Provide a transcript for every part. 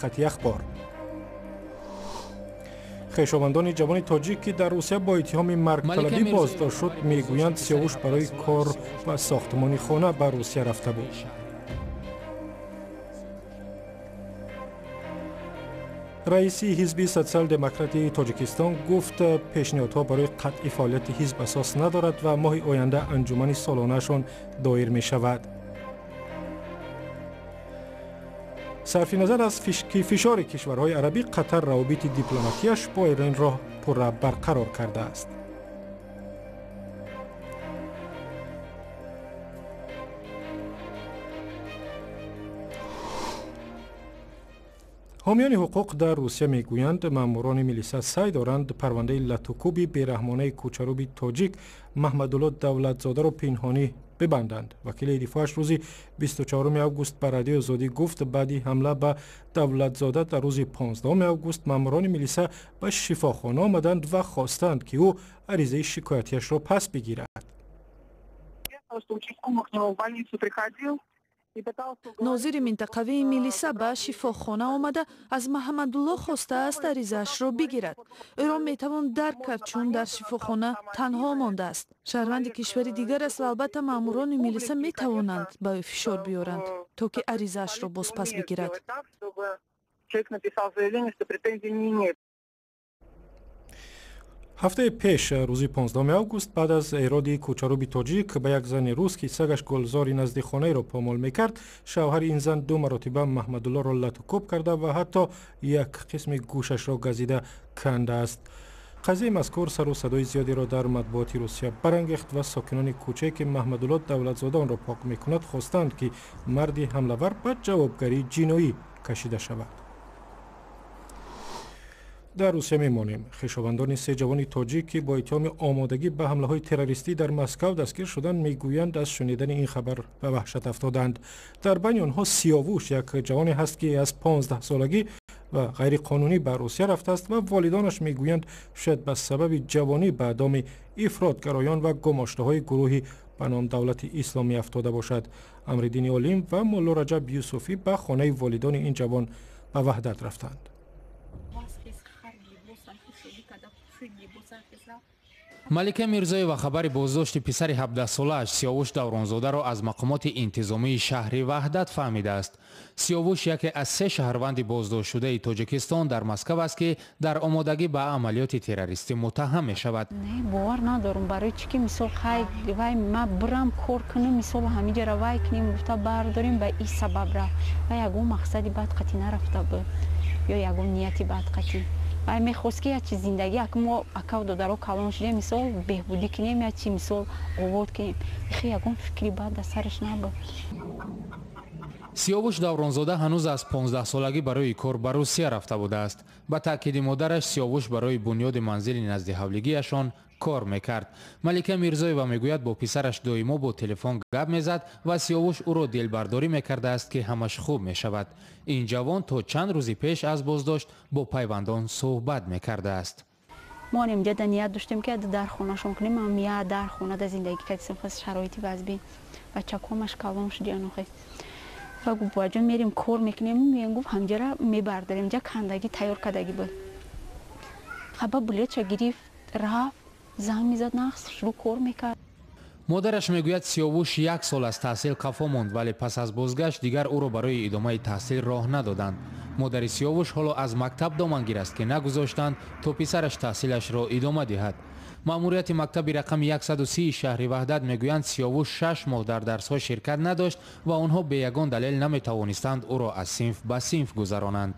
خط اخبار. خویشاوندان جوان تاجیکی در روسیه با اتهام مرگ طلبی بازداشت شد میگویند سیاوش برای کار و ساختمان خانه به روسیه رفته بود. رئیسی حزب سوسیال دموکراتی تاجیکستان گفت پیشنهادها برای قطع فعالیت حزب اساس ندارد و ماه آینده انجمن سالانه‌شان دایر می شود. صرف نظر از فشار کشورهای عربی، قطر روابط دیپلماتیش با ایران را برقرار کرده است. حامیان حقوق در روسیه میگویند ماموران میلیسا سعی دارند پرونده لاتوکوبی بیرحمانه کوچروبی تاجیک محمدالله دولتزاده را پنهانی ببندند. وکیل دفاعش روز 24 آگوست به رادیو آزادی گفت بعدی حمله به دولتزاده در روز 15 آگوست ماموران میلیسا به شفاخانه آمدند و خواستند که او عریضه شکایتیش را پس بگیرد. ناظر منطقوی میلیسا به شفاخانه آمده از محمدالله خواسته است عریضه‌اش را بگیرد. او را میتوان درک کرد چون در شفاخانه تنها مانده است. شهروند کشوری دیگر است و البته ماموران میلیسا میتوانند به او فشار بیارند تا که عریضه‌اش را بازپس بگیرد. هفته پیش روز 15 آگوست بعد از ایراد کوچروب تاجیک به یک زن روس که سگش گلزاری نزد خانه را پامال میکرد، شوهر این زن 2 مرتبه محمدالله را لاتوکوب کرده و حتی یک قسم گوشش را گزیده کنده است. قضیه مذکور سر و صدای زیادی را در مطبوعات روسیه برانگیخت و ساکنان کوچه که محمدالله دولتزاده آن را پاک میکند خواستند که مرد حمله‌ور به جوابگری جنایی کشیده شود. در روسیه میمانیم. خویشاوندان 3 جوان تاجیکی با اتهام آمادگی به حمله های تروریستی در مسکو دستگیر شدند میگویند از شنیدن این خبر به وحشت افتادند. در بین آنها سیاووش یک جوان هست که از 15 سالگی و غیر قانونی به روسیه رفته است و والدانش میگویند شاید به سبب جوانی به دام افراطگرایان و گماشته‌های گروهی به نام دولت اسلامی افتاده باشد. امرالدین علیم و مولا رجب یوسفی به خانه والدان این جوان به وحدت رفتند. малика мирзоева хабари боздошти писари 17 солааш сиёвуш давронзодаро аз мақомоти интизомии шаҳри ваҳдат фаҳмидааст. сиёвуш яке аз 3 шаҳрванди боздоштшудаи тоҷикистон дар москав аст ки дар омодагӣ ба амалиёти террористӣ муттаҳам мешавад. бовар надорам барои чӣ ки мисол хай вай ма бирам кор кунам мисол ҳамиҷара вай кунем гуфта бардорем ба ин сабаб рафт ва ягон мақсади бадқатӣ нарафта буд ё ягон нияти бадқатӣ ай мехост ки ячи зиндагӣ як мо акав додаро калон шудем мисол беҳбудӣ кунем ячи мисол овод кунем ихи ягон фикри бад дар сараш набуд. сиёвуш давронзода ҳанӯз аз 15 солагӣ барои кор ба русия рафта будааст. ба таъкиди модараш сиёвуш барои бунёди манзили назди ҳавлигиашон кор мекард. малика мирзоева мегӯяд бо писараш доимо бо телефон гап мезад ва сиёвуш ӯро дилбардорӣ мекардааст ки ҳамаш хуб мешавад. ин ҷавон то чанд рӯзи пеш аз боздошт бо пайвандон суҳбат мекардааст. мо инҷа да ният доштем ки дар хонашон кунем ам я дар хона да зиндагӣ кардем хас шароити вазбин бачакомаш калон шудиан охи ва гуфт баҷон мерим кор мекунем мен гуфт ҳамҷара мебардорем ҷа кандагӣ тайёр кардагӣ буд хаба булетша гирифт рафт занг мезад нақс шурӯъ кор мекард. модараш мегӯяд сиёвуш 1 сол аз таҳсил қафо монд вале пас аз бозгашт дигар ӯро барои идомаи таҳсил роҳ надоданд. модари сиёвуш ҳоло аз мактаб домангир аст ки нагузоштанд то писараш таҳсилашро идома диҳад. маъмурияти мактаби рақами 130 шаҳри ваҳдат мегӯянд сиёвуш 6 моҳ дар дарсҳо ширкат надошт ва онҳо бе ягон далел наметавонистанд ӯро аз синф ба синф гузаронанд.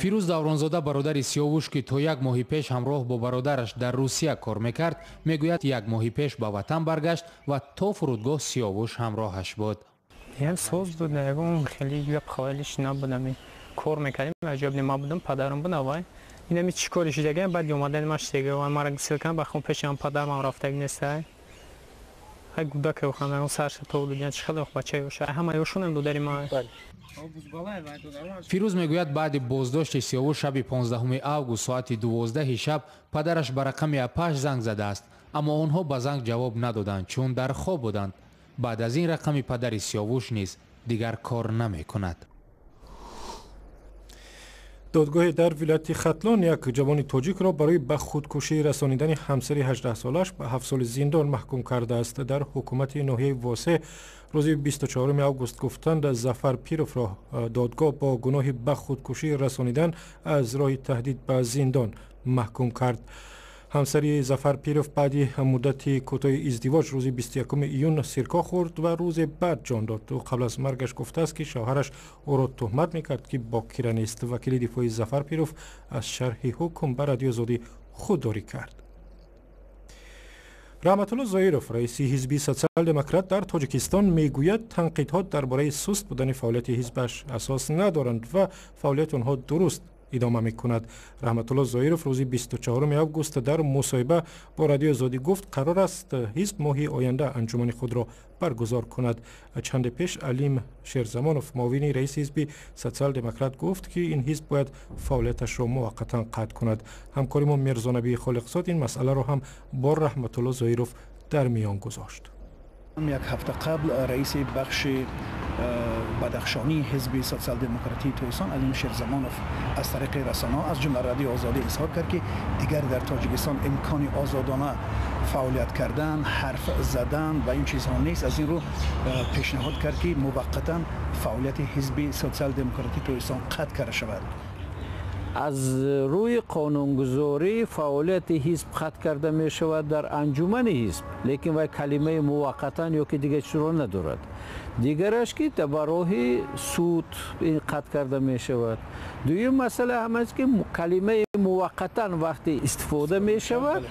фирӯз давронзода бародари сиёвуш ки то 1 моҳи пеш ҳамроҳ бо бародараш дар русия кор мекард мегӯяд 1 моҳи пеш ба ватан баргашт ва то фурудгоҳ сиёвуш ҳамроҳаш буд. соз буд ягон хеле гап хавалиш набудам кор мекардем аҷоб нема будам падарам буд авай инами чӣ кори шудагам баъд омадан маш сега мара гисилкан ба хун пешам падарам рафтаг нестай ҳай гудака оханан сарш то дудян чӣ хеле бачаи оша ҳама ёшонам додари ма. фирӯз мегӯяд баъди боздошти сиёвуш шаби 15 август соати 12 шаб падараш ба рақами апаш занг задааст аммо онҳо ба занг ҷавоб надоданд чун дар хоб буданд. баъд аз ин рақами падари сиёвуш низ دیگر کار نمی کند. دادگاه در ولایت ختلان یک جوان تاجیک را برای به خودکشی رسانیدن همسر 18 سالش به 7 سال زندان محکوم کرده است. در حکومت ناحیه واسه روز 24 آگوست گفتند ظفر پیروف را دادگاه با گناه به خودکشی رسانیدن از راه تهدید به زندان محکوم کرد. همسری ظفر پیروف بعد مدت کوتاه ازدواج روز 21 ایون سرکا خورد و روز بعد جان داد. او قبل از مرگش گفته است که شوهرش او را تهمت میکرد که باکره نیست. وکیل دفاعی ظفر پیروف از شرح حکم به رادیو آزادی خودداری کرد. رحمت الله زایروف رئیس حزب سوسیال دموکرات در تاجیکستان میگوید تنقیدها درباره سست بودن فعالیت حزبش اساس ندارند و فعالیت آنها درست ادامه میکند. رحمت الله زایروف روز 24 آگوست در مصاحبه با رادیو آزادی گفت قرار است حزب ماه آینده انجمن خود را برگزار کند. چند پیش علیم شیرزمانوف معاون رئیس حزب سوسیال دموکرات گفت که این حزب باید فعالیتش را موقتا قطع کند. همکار ما میرزا نبی خالقزاد این مسئله را هم با رحمت الله زایروف در میان گذاشت. یک هفته قبل رئیس بخش بدخشانی حزب سوسیال دموکراتی تویسان علیم شیرزمانوف از طریق رسانه‌ها از جمله رادیو آزادی اظهار کرد که دیگر در تاجیکستان امکانی آزادانه فعالیت کردن، حرف زدن و این چیزها نیست. از این رو پیشنهاد کرد که موقتا فعالیت حزب سوسیال دموکراتی تویسان قطع کرده شود. از روی قانونگذاری فعالیت حزب قطع کرده می شود در انجمن حزب، لیکن و کلمه موقتا یا که دیگه چرا ندارد. دیگرش که در راه سود قطع کرده می شود. دویم مسئله هم است که کلمه موقتا وقتی استفاده می شود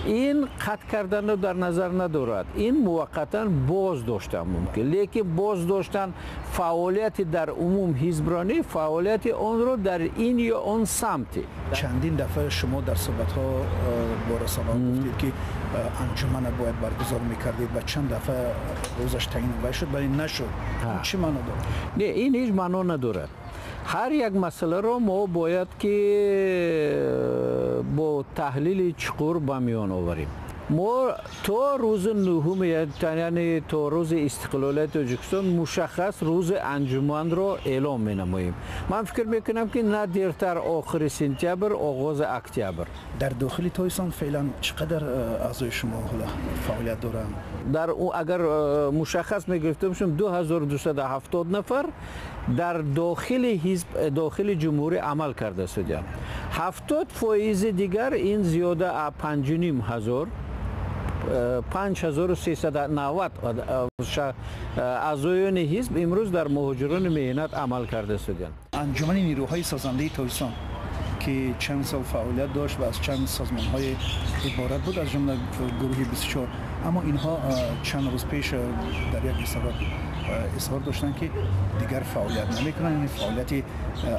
این قطع کردن رو در نظر ندارد. این موقتا باز داشتن ممکن، لیکن باز داشتن فعالیت در عموم حزبرانی فعالیت آن رو در این یا آن سمت. چندین دفعه شما در صحبت ها با رسانه‌ها گفتید که انجمن باید برگزار میکردید و چند دفعه روزش تعیین شد ولی نشد. چه معنا داره؟ نه، این هیچ معنا ندارد. هر یک مسئله را ما باید که با تحلیل چقور به میان آوریم. ما تا روز نهم یعنی تا روز استقلالیت تاجیکستان مشخص روز انجمن را اعلام می نماییم. من فکر میکنم که نه دیرتر آخر سپتامبر آغاز اکتبر. در داخل تویسان فعلا چقدر اعضای شما فعالیت دارند؟ در اگر مشخص میگرفتم شم 2270 نفر در داخل حزب داخل جمهوری عمل کرده شدند. 70% دیگر این زیاده 5500 5390 اعضایان حزب امروز در مهاجران مهنت عمل کرده شدند. انجمن نیروهای سازنده تویسان که چند سال فعالیت داشت و از چند سازمان‌های عبارت بود از جمله گروه 24، اما اینها چند روز پیش در یک اظهار داشتن که دیگر فعالیت نمی‌کنند. یعنی فعالیت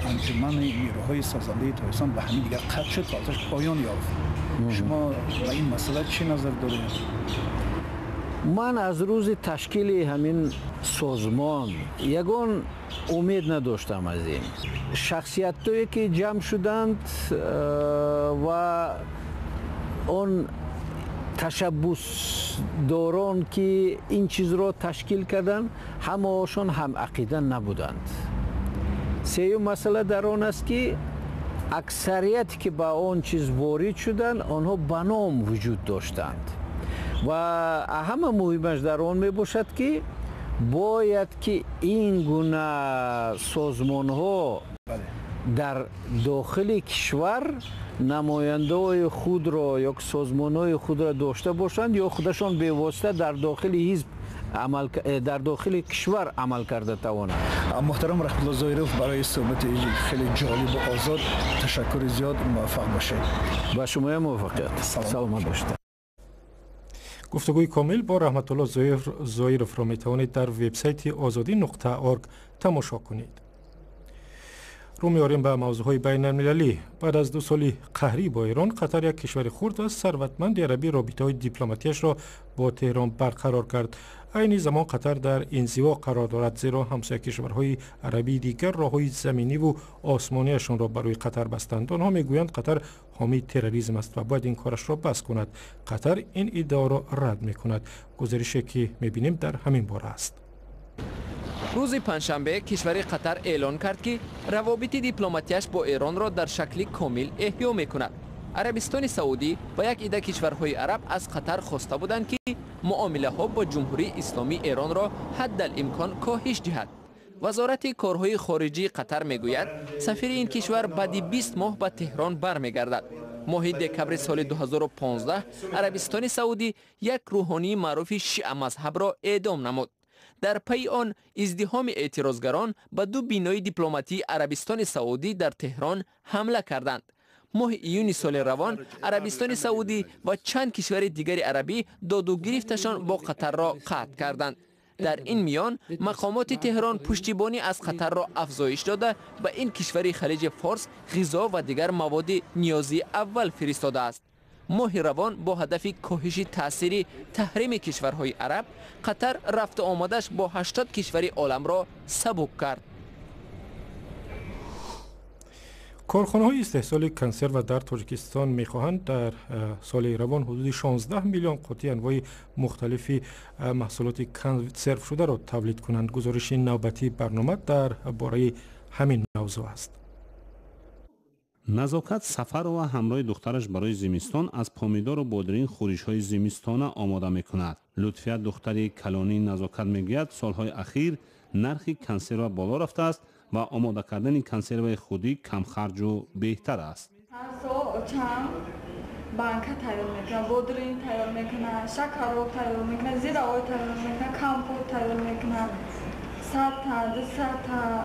انجمن نیروهای سازنده تویسان به همین دیگر قطع شد، فعالیتش پایان یافت. شما به این مسئله چه نظر دارید؟ من از روز تشکیل همین سازمان یگان امید نداشتم از این شخصیتایی که جمع شدند و اون تشبس داران که این چیز را تشکیل کردند همه‌شان هم عقیده نبودند. سوم مسئله در آن است که اکثریت که با آن چیز وارد شدند آنها بنام وجود داشتند و اهم مهمش در آن می باشد که باید که این گونه سازمان ها در داخل کشور نماینده های خود را یا سازمان های خود را داشته باشند یا خودشان به واسطه در داخل حزب در داخل کشور عمل کرده توانند. محترم رحمت الله زایروف برای صحبت خیلی جالب و آزاد تشکر زیاد، موفق باشید. با شما موفقیت. سلامت باشید. گفتگوی کامل با رحمت الله زایروف را می توانید در وبسایت azadi.org تماشا کنید. رو میاریم به موضوعهای بین المللی. بعد از 2 سال قهری با ایران، قطر یک کشور خرد و ثروتمند عربی رابطه‌های دیپلماتیش را با تهران برقرار کرد. عین زمان قطر در انزوا قرار دارد، زیرا همسایه کشورهای عربی دیگر راههای زمینی و آسمانیشان را برای قطر بستند. آنها میگویند قطر حامی تروریسم است و باید این کارش را بس کند. قطر این ادعا را رد میکند. گزارشی که میبینیم در همین باره است. روز پنجشنبه کشور قطر اعلان کرد که روابط دیپلماتیش با ایران را در شکل کامل احیا می‌کند. عربستان سعودی و یک عده کشورهای عرب از قطر خواسته بودند که معامله‌ها با جمهوری اسلامی ایران را حدالامکان کاهش دهد. وزارت کارهای خارجی قطر میگوید سفیر این کشور بعد 20 ماه به تهران برمیگردد. ماه دکبر سال 2015 عربستان سعودی یک روحانی معروف شیعه مذهب را اعدام نمود. در پی آن ازدحام اعتراضگران به دو بینای دیپلماتی عربستان سعودی در تهران حمله کردند. ماه ایون سال روان عربستان سعودی و چند کشور دیگر عربی داد و گرفتشان با قطر را قطع کردند. در این میان مقامات تهران پشتیبانی از قطر را افزایش داده به این کشور خلیج فارس غذا و دیگر مواد نیازی اول فرستاده است. ماه روان با هدف کاهش تاثیر تحریم کشورهای عرب، قطر رفت آمدش با 80 کشور عالم را سبک کرد. کارخانه‌های استحصال کنسرو در تاجیکستان می‌خواهند در سال روان حدود 16 میلیون قوطی انواع مختلف محصولات کنسرو شده را تولید کنند. گزارش نوبتی برنامه در باره همین موضوع است. نزاکت سفر و همراه دخترش برای زمستان از پامیدار و بادرین خورش‌های زمستانه آماده می‌کند. لطفیت دختر کلانی نزاکت می‌گوید سال‌های اخیر نرخ کنسرو بالا رفته است و آماده کردن کنسرو خودی کم خرج و بهتر است. بانکا تیار میکنه، بادرین تیار میکنه، شکر تیار میکنه، زیر آب تیار میکنه، کمپوت تیار میکنه، سطح.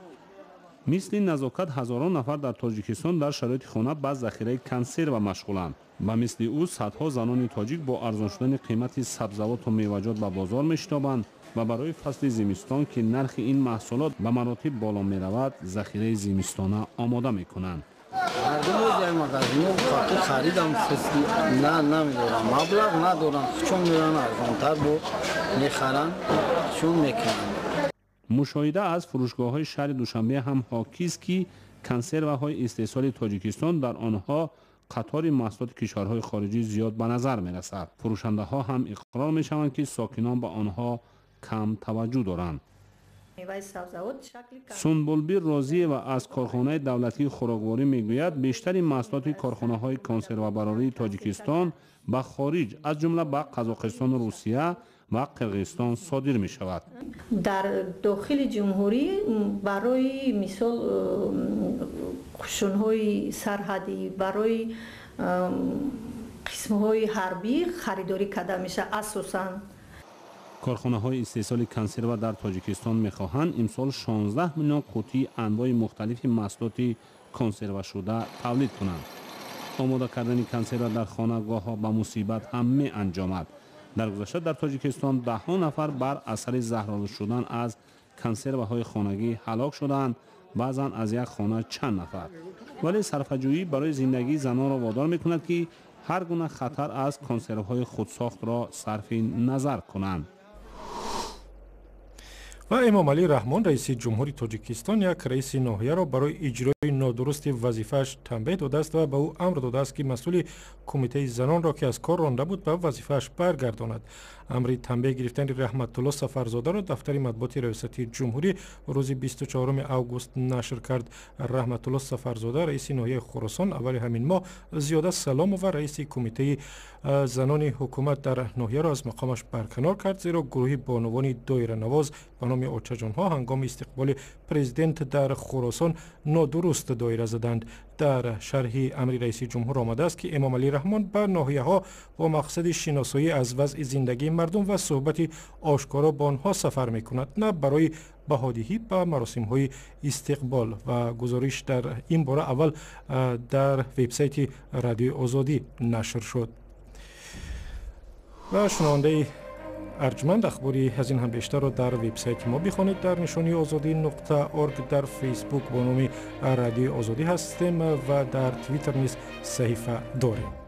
مثل نزاکت هزاران نفر در تاجیکستان در شرایط خانه به ذخیره کنسرو مشغولند و مثل او صدها زنان تاجیک با ارزان شدن قیمت سبزیجات و میوه‌جات به بازار میشتابند و برای فصل زمستان که نرخ این محصولات به مراتب بالا می رود ذخیره زمستانه آماده می کنند. مردم در مغازه خاطر خریدم نه نمیدارم مبلغ ندارم چون میرن ارزانتر با میخرن چون میکنن. مشاهده از فروشگاه‌های شهر دوشنبه هم حاکی است که کنسروهای استحصال تاجیکستان در آنها قطار محصولات کشورهای خارجی زیاد به نظر می رسد. فروشنده ها هم اقرار می شوند که ساکنان به آنها کم توجه دارند. سنبولبی راضی و از کارخانه دولتی خوراکواری میگوید بیشتر محصولات کارخانه های کنسروبراری تاجیکستان به خارج از جمله به قزاقستان و روسیه و قرقیزستان صادر می شود. در داخل جمهوری برای مثال قشون‌های سرحدی برای قسم‌های حربی خریداری کرده میشه. اساساً کارخانه های استحصال کنسرو در تاجیکستان می خواهند امسال 16 میلیون قوطی انواع مختلف محصولات کنسرو شده تولید کنند. آماده کردن کنسرو در خانه‌گاه ها به مصیبت هم می انجامد. در گذشته در تاجیکستان ده ها نفر بر اثر زهرآلود شدن از کنسروهای خانگی هلاک شدند، بعضا از یک خانه چند نفر. ولی صرفه‌جویی برای زندگی زنان را وادار می کند که هر گونه خطر از کنسروهای خودساخت را صرف نظر کنند. و امام علی رحمان رئیس جمهوری تاجیکستان یک رئیس ناحیه را برای اجرای نادرست وظیفه‌اش تنبیه داده است و به او امر داده است که مسئول کمیته زنان را که از کار رانده بود به وظیفه‌اش برگرداند. امر تنبیه گرفتن رحمت الله سفرزاده را دفتر مطبوعات ریاستی جمهوری روز 24 آگوست نشر کرد. رحمت الله سفرزاده رئیس ناحیه خراسان اول همین ماه زیاده سلام و رئیس کمیته زنان حکومت در ناحیه را از مقامش برکنار کرد، زیرا گروهی بانوان دایره نواز به نام اوچجان ها هنگام استقبال پرزیدنت در خراسان نادرست دایره زدند. در شرح امر رئیس جمهور آمده است که امام علی رحمان به ناحیه ها با مقصد شناسایی از وضع زندگی مردم و صحبت آشکارا با آنها سفر می کند، نه برای بهادهی به مراسم های استقبال. و گزارش در این باره اول در وبسایت رادیو آزادی نشر شد. و شنونده ارجمند اخباری از این هم بیشتر را در وبسایت ما بخوانید. در نشانی azadi.org در فیسبوک با نام رادیو آزادی هستیم و در توییتر نیز صحیفه داریم.